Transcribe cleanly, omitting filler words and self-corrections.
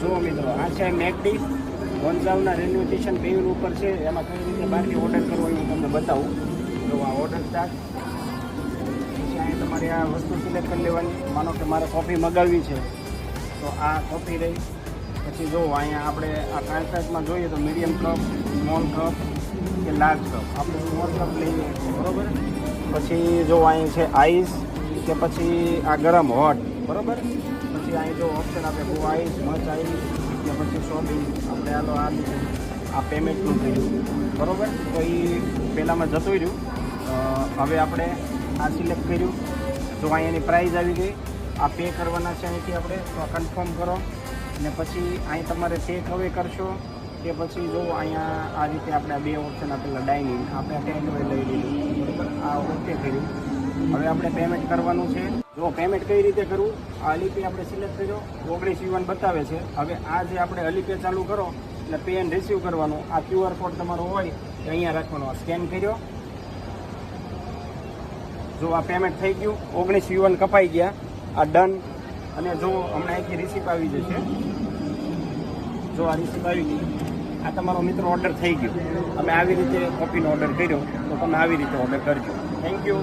જુઓ મિત્રો, આ છે મેકડી ગોંઝાલના રેલવે સ્ટેશન બેયુર ઉપર છે. એમાં કઈ રીતે બહારથી ઓર્ડર કરવો એ હું તમને બતાવું. જો આ ઓર્ડર સ્ટાર્ટ, પછી અહીં તમારે આ વસ્તુ સિલેક્ટ કરી લેવાની. માનો કે મારે કોફી મગાવવી છે તો આ કોફી રહી. પછી જો અહીંયા આપણે આ ટ્રાન્સફાઇઝમાં જોઈએ તો મીડિયમ કપ, સ્મોલ કપ કે લાર્જ કપ. આપણે સ્મોલ કપ લઈએ, બરાબર. પછી જો અહીં છે આઈસ કે પછી આ ગરમ હોટ, બરાબર. પછી અહીં જો ઓપ્શન આપે બહુ આઈસ, મચ આઈસ કે પછી સોબી. આપણે આલો આ પેમેન્ટનું થયું, બરાબર. તો એ પહેલાંમાં જતું રહ્યું. હવે આપણે આ સિલેક્ટ કર્યું. જો અહીં એની પ્રાઇઝ આવી ગઈ. આ પે કરવાના છે અહીંથી આપણે, તો આ કન્ફર્મ કરો. અને પછી અહીં તમારે ટેક અવે કરશો કે પછી જો અહીંયા આ રીતે આપણે આ બે ઓપ્શન આપેલા ડાઇનિંગ, આપણે ટેક અવે લઈ લીધું, બરાબર. આ ઓકે કર્યું. હવે આપણે પેમેન્ટ કરવાનું છે. જો પેમેન્ટ કઈ રીતે કરવું, આ અલીપે આપણે સિલેક્ટ કર્યો, 19 બતાવે છે. હવે આ જે આપણે અલીપે ચાલુ કરો એટલે પે એન્ડ રિસીવ કરવાનું. આ QR કોડ તમારો હોય તો અહીંયા રાખવાનો. સ્કેન કર્યો, જો આ પેમેન્ટ થઈ ગયું. 19 કપાઈ ગયા. આ ડન. અને જો હમણાં અહીંથી રિસીપ આવી જશે. જો આ રિસીપ આવી ગઈ. આ તમારો મિત્રો ઓર્ડર થઈ ગયો. તમે આવી રીતે કોફીનો ઓર્ડર કર્યો તો તમે આવી રીતે ઓર્ડર કરજો. Thank you.